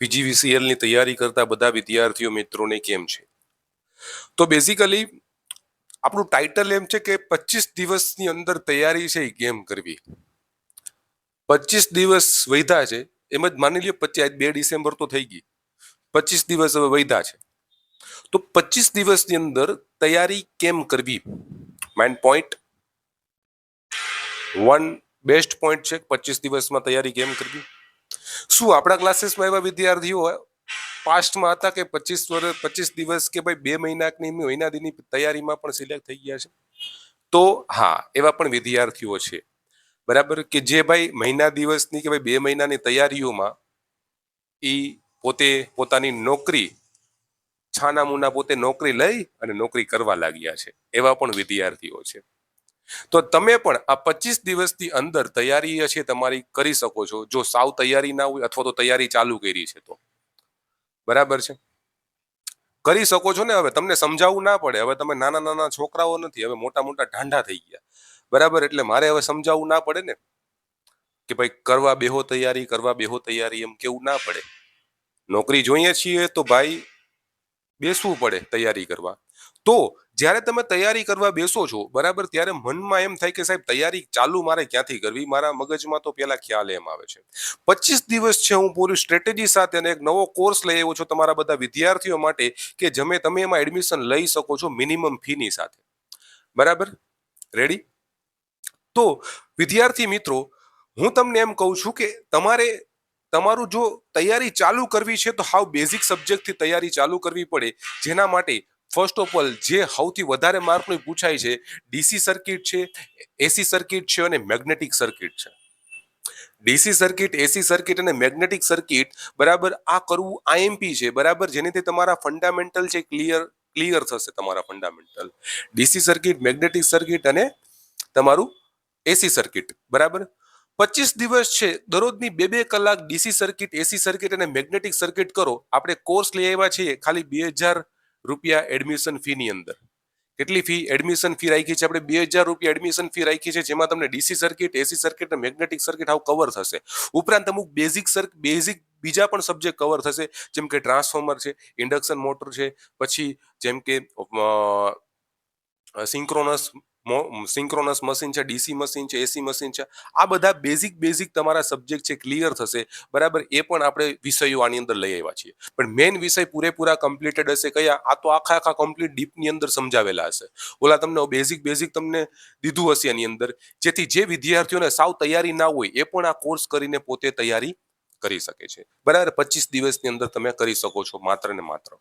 PGVCL ની તૈયારી કરતા બધા વિદ્યાર્થીઓ મિત્રોને કેમ છે? તો બેઝિકલી આપણું ટાઇટલ એમ છે કે 25 દિવસની અંદર તૈયારી છે એ કેમ કરવી. 25 દિવસ વૈધા છે, એમ જ માની લ્યો 2 ડિસેમ્બર તો થઈ ગઈ, 25 દિવસ હવે વૈધા છે. તો 25 દિવસની અંદર તૈયારી કેમ કરવી? માઇન્ડ પોઈન્ટ 1 બેસ્ટ પોઈન્ટ છે 25 દિવસમાં તૈયારી કેમ કરવી. શું આપણા ક્લાસીસમાં એવા વિદ્યાર્થીઓ પાસ્ટમાં હતા કે 25 દિવસ કે ભાઈ 2 મહિનાની મહિના દીની તૈયારીમાં પણ સિલેક્ટ થઈ ગયા છે? તો હા, એવા પણ વિદ્યાર્થીઓ છે, બરાબર, કે જે ભાઈ મહિના દિવસની કે ભાઈ 2 મહિનાની તૈયારીઓમાં એ પોતે પોતાની નોકરી છાના મુના પોતે નોકરી લઈ અને નોકરી કરવા લાગ્યા છે, એવા પણ વિદ્યાર્થીઓ છે. તો તમે પણ આ 25 દિવસની અંદર તૈયારી છે તમારી કરી શકો છો, જો સાવ તૈયારી ના હોય અથવા તો તૈયારી ચાલુ કરી છે તો. બરાબર છે, કરી શકો છો ને. હવે તમને સમજાવવું ના પડે, હવે તમે નાના નાના છોકરાઓ નથી, હવે મોટા મોટા ઢાંઢા થઈ ગયા, બરાબર, એટલે મારે હવે સમજાવવું ના પડે ને કે ભાઈ કરવા બેહો તૈયારી એમ કેવું ના પડે. નોકરી જોઈએ છીએ તો ભાઈ બેસવું પડે તૈયારી કરવા. તો જ્યારે તમે તૈયારી કરવા બેસો છો, બરાબર, ત્યારે મનમાં એમ થાય કે સાહેબ તૈયારી ચાલુ મારે ક્યાંથી કરવી. મારા મગજમાં તો પેલા ખ્યાલ એમ આવે છે 25 દિવસ છે, હું પૂરી સ્ટ્રેટેજી સાથે અને એક નવો કોર્સ લઈ આવ્યો છું તમારા બધા વિદ્યાર્થીઓ માટે કે તમે એમાં એડમિશન લઈ શકો છો મિનિમમ ફીની સાથે. બરાબર, રેડી? તો વિદ્યાર્થી મિત્રો, હું તમને એમ કહું છું કે તમારું જો તૈયારી ચાલુ કરવી છે તો હાવ બેઝિક સબ્જેક્ટથી તૈયારી ચાલુ કરવી પડે. જેના માટે ફર્સ્ટ ઓફ ઓલ જે સૌથી વધારે માર્કનું પૂછાય છે, ડીસી સર્કિટ છે, એસી સર્કિટ છે અને મેગ્નેટિક સર્કિટ છે. ડીસી સર્કિટ, એસી સર્કિટ અને મેગ્નેટિક સર્કિટ, બરાબર, આ કરવું આઈએમપી છે, બરાબર, જેનેથી તમારા ફંડામેન્ટલ છે ક્લિયર થશે. તમારા fundamental DC circuit, magnetic circuit અને તમારું એસી સર્કિટ, બરાબર. 25 દિવસ છે, દરરોજની 2-2 કલાક ડીસી સર્કિટ, એસી સર્કિટ અને મેગ્નેટિક સર્કિટ કરો. આપણે કોર્સ લઈ આવ્યા છીએ ખાલી 2000 રૂપિયા એડમિશન ફી ની અંદર. કેટલી ફી એડમિશન ફી રાખી છે આપણે? 2000 રૂપિયા એડમિશન ફી રાખી છે, જેમાં તમને ડીસી સર્કિટ, એસી સર્કિટ અને મેગ્નેટિક સર્કિટ આવ કવર થશે. ઉપરાંત અમુક બેઝિક બીજા પણ સબ્જેક્ટ કવર થશે, જેમ કે ટ્રાન્સફોર્મર છે, ઇન્ડક્શન મોટર છે, પછી જેમ કે સિંક્રોનસ મશીન છે, ડીસી મશીન છે, એસી મશીન છે. આ બધા બેઝિક તમારા સબ્જેક્ટ છે ક્લિયર થશે, બરાબર. એ પણ આપણે વિષયો આની અંદર લઈ આવ્યા છીએ, પણ મેઇન વિષય પૂરેપૂરા કમ્પ્લીટેડ હશે કયા? આ તો આખા કમ્પ્લીટ ડીપની અંદર સમજાવેલા હશે. ઓલા તમને બેઝિક તમને દીધું હશે એની અંદર, જેથી જે વિદ્યાર્થીઓને સાવ તૈયારી ના હોય એ પણ આ કોર્સ કરીને પોતે તૈયારી કરી શકે છે, બરાબર. 25 દિવસની અંદર તમે કરી શકો છો, માત્ર ને માત્ર.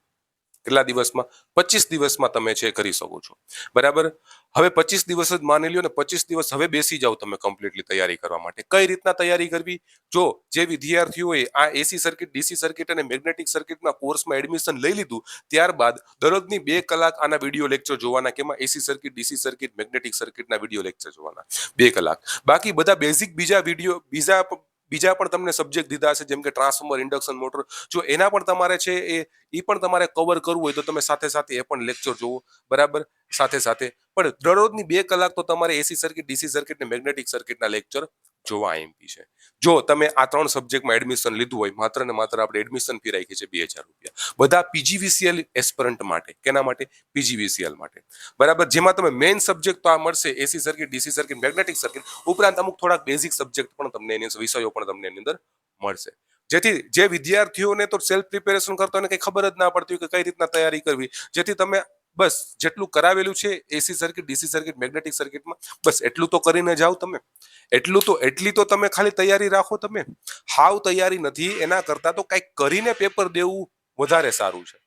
કેટલા દિવસમાં? 25 દિવસમાં તમે છે કરી શકો છો, બરાબર. હવે 25 દિવસ જ માની લ્યો ને, 25 દિવસ હવે બેસી જાઓ તમે કમ્પ્લીટલી તૈયારી કરવા માટે. કઈ રીતના તૈયારી કરવી? જો જે વિદ્યાર્થીઓએ આ એસી સર્કિટ, ડીસી સર્કિટ અને મેગ્નેટિક સર્કિટના કોર્સમાં એડમિશન લઈ લીધું, ત્યારબાદ દરરોજની 2 કલાક આના વિડીયો લેક્ચર જોવાના. કેમાં? એસી સર્કિટ, ડીસી સર્કિટ, મેગ્નેટિક સર્કિટના વિડીયો લેક્ચર જોવાના 2 કલાક. બાકી બધા બેઝિક બીજા પણ તમને સબ્જેક્ટ દીધા હશે, જેમ કે ટ્રાન્સફોર્મર, ઇન્ડક્શન મોટર. જો એના પણ તમારે છે એ પણ તમારે કવર કરવું હોય તો તમે સાથે સાથે એ પણ લેક્ચર જોવો, બરાબર. સાથે પણ દરરોજની 2 કલાક તો તમારે એસી સર્કિટ, ડીસી સર્કિટ અને મેગ્નેટિક સર્કિટના લેક્ચર જોવા આઈએમપી છે. જો તમે આ 3 સબ્જેક્ટમાં એડમિશન લીધું હોય, માત્ર ને માત્ર આપણે એડમિશન ફી રાખી છે 2000 રૂપિયા, બધા પીજીવીસીએલ એસ્પિરન્ટ માટે. કેના માટે? પીજીવીસીએલ માટે, બરાબર. જેમાં તમે મેઇન સબ્જેક્ટ તો આ મળશે, AC circuit, DC circuit, magnetic circuit. ઉપરાંત અમુક થોડાક બેઝિક સબ્જેક્ટ પણ તમને એની વિષયો પણ તમને એની અંદર મળશે, જેથી જે વિદ્યાર્થીઓને તો સેલ્ફ પ્રિપેરેશન કરતા હોય કઈ ખબર જ ના પડતી હોય કે કઈ રીતના તૈયારી કરવી, જેથી તમે બસ જેટલું કરાવેલું છે એસી સર્કિટ, ડીસી સર્કિટ, મેગ્નેટિક સર્કિટમાં, બસ એટલું તો કરીને જાઓ તમે. એટલી તો તમે ખાલી તૈયારી રાખો. તમે હાવ તૈયારી નથી, એના કરતા તો કંઈક કરીને પેપર દેવું વધારે સારું છે.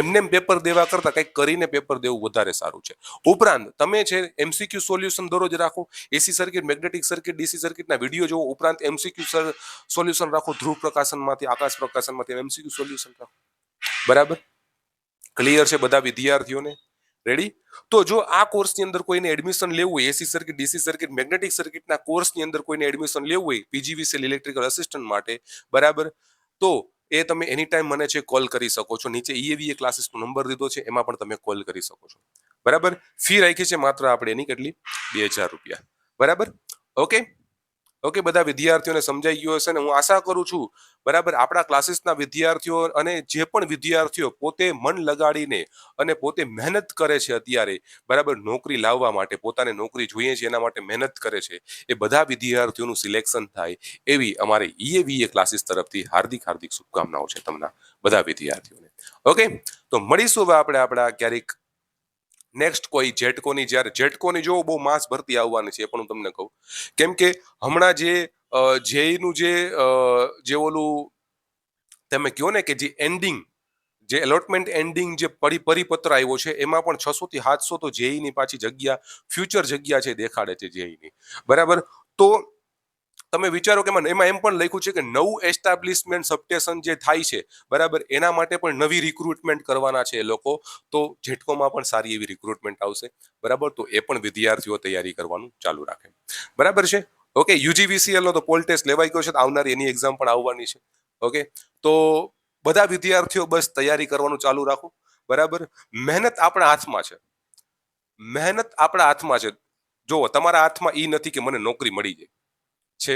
એમને પેપર દેવા કરતા કંઈક કરીને પેપર દેવું વધારે સારું છે. ઉપરાંત તમે છે એમસીક્યુ સોલ્યુશન દરરોજ રાખો. એસી સર્કિટ, મેગ્નેટિક સર્કિટ, ડીસી સર્કિટના વિડીયો જોવો. ઉપરાંત એમસીક્યુ સોલ્યુશન રાખો, ધ્રુવ પ્રકાશનમાંથી, આકાશ પ્રકાશનમાંથી એમસીક્યુ સોલ્યુશન રાખો, બરાબર. ક્લિયર છે બધા વિદ્યાર્થીઓને? રેડી? તો જો આ કોર્સની અંદર કોઈને એડમિશન લેવું હોય, એસી સર્કિટ, ડીસી સર્કિટ, મેગ્નેટિક સર્કિટના કોર્સની અંદર કોઈને એડમિશન લેવું હોય પીજીવીસીએલ ઇલેક્ટ્રિકલ અસિસ્ટન્ટ માટે, બરાબર, તો એ તમે એની ટાઈમ મને છે કોલ કરી શકો છો. નીચે ઈએવીએ ક્લાસીસનો નંબર દીધો છે, એમાં પણ તમે કોલ કરી શકો છો, બરાબર. ફી રાખી છે માત્ર આપણે એની કેટલી? 2000 રૂપિયા, બરાબર. ઓકે, ઓકે, બધા વિદ્યાર્થીઓને સમજાઈ ગયું હશે ને હું આશા કરું છું, બરાબર. આપણા ક્લાસીસના વિદ્યાર્થીઓ અને જે પણ વિદ્યાર્થીઓ પોતે મન લગાડીને અને પોતે મહેનત કરે છે અત્યારે, બરાબર, નોકરી લાવવા માટે, પોતાને નોકરી જોઈએ છે એના માટે મહેનત કરે છે, એ બધા વિદ્યાર્થીઓનું સિલેક્શન થાય એવી અમારે EAVA ક્લાસીસ તરફથી હાર્દિક હાર્દિક શુભકામનાઓ છે તમને બધા વિદ્યાર્થીઓને. ઓકે, તો મળીશું હવે આપણે આપણા ક્યારેક નેક્સ્ટ કોઈ જેટકોની, જ્યારે જેટકોની જો બહુ માસ ભરતી આવવાની છે એ પણ હું તમને કહું, કેમ કે હમણાં જે જેઈનું જે ઓલું તમે કહો ને કે જે એન્ડિંગ, જે એલોટમેન્ટ એન્ડિંગ જે પરિપત્ર આવ્યો છે એમાં પણ 600 થી 700 તો જેઈની પાછી જગ્યા, ફ્યુચર જગ્યા છે દેખાડે છે જેઈની, બરાબર. તો તમે વિચારો કે એમાં એમ પણ લખ્યું છે કે નવું એસ્ટાબ્લિશમેન્ટ સબસ્ટેશન જે થાય છે, બરાબર, એના માટે પણ નવી રિક્રુટમેન્ટ કરવાના છે એ લોકો. તો જેટકોમાં પણ સારી એવી રિક્રુટમેન્ટ આવશે, બરાબર. તો એ પણ વિદ્યાર્થીઓ તૈયારી કરવાનું ચાલુ રાખે, બરાબર છે. ઓકે, UGVCL નો તો પોલ ટેસ્ટ લેવાઈ ગયો છે, આવનારી એની એક્ઝામ પણ આવવાની છે. ઓકે, તો બધા વિદ્યાર્થીઓ બસ તૈયારી કરવાનું ચાલુ રાખો, બરાબર. મહેનત આપણા હાથમાં છે, મહેનત આપણા હાથમાં છે. જો તમારા હાથમાં ઈ નથી કે મને નોકરી મળી જાય છે,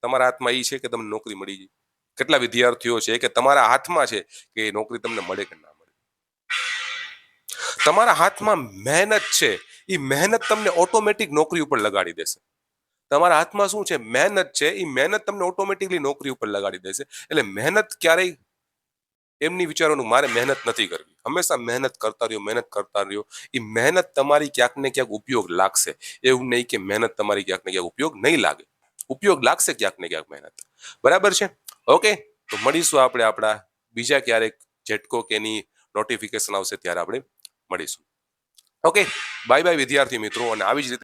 તમારા હાથમાં ઈ છે કે તમને નોકરી મળી જાય. કેટલા વિદ્યાર્થીઓ છે કે તમારા હાથમાં છે કે નોકરી તમને મળે કે ના મળે. તમારા હાથમાં મહેનત છે, એ મહેનત તમને ઓટોમેટિક નોકરી ઉપર લગાડી દેશે. તમારા હાથમાં શું છે? મહેનત છે, એ મહેનત તમને ઓટોમેટિકલી નોકરી ઉપર લગાડી દેશે. એટલે મહેનત ક્યારેય એમની વિચારવાનું મારે મહેનત નથી કરવી, હંમેશા મહેનત કરતા રહ્યો, મહેનત કરતા રહ્યો. એ મહેનત તમારી ક્યાંક ને ક્યાંક ઉપયોગ લાગશે. એવું નહીં કે મહેનત તમારી ક્યાંક ને ક્યાંક ઉપયોગ નહીં લાગે, ઉપયોગ લાગશે ક્યાંક ને ક્યાંક મહેનત, બરાબર છે. ઓકે, તો મળીશું આપણે આપણા બીજા ક્યારેક જેટકો કે એની નોટિફિકેશન આવશે ત્યારે આપણે મળીશું. ઓકે, બાય બાય વિદ્યાર્થી મિત્રો. અને આવી જ રીતે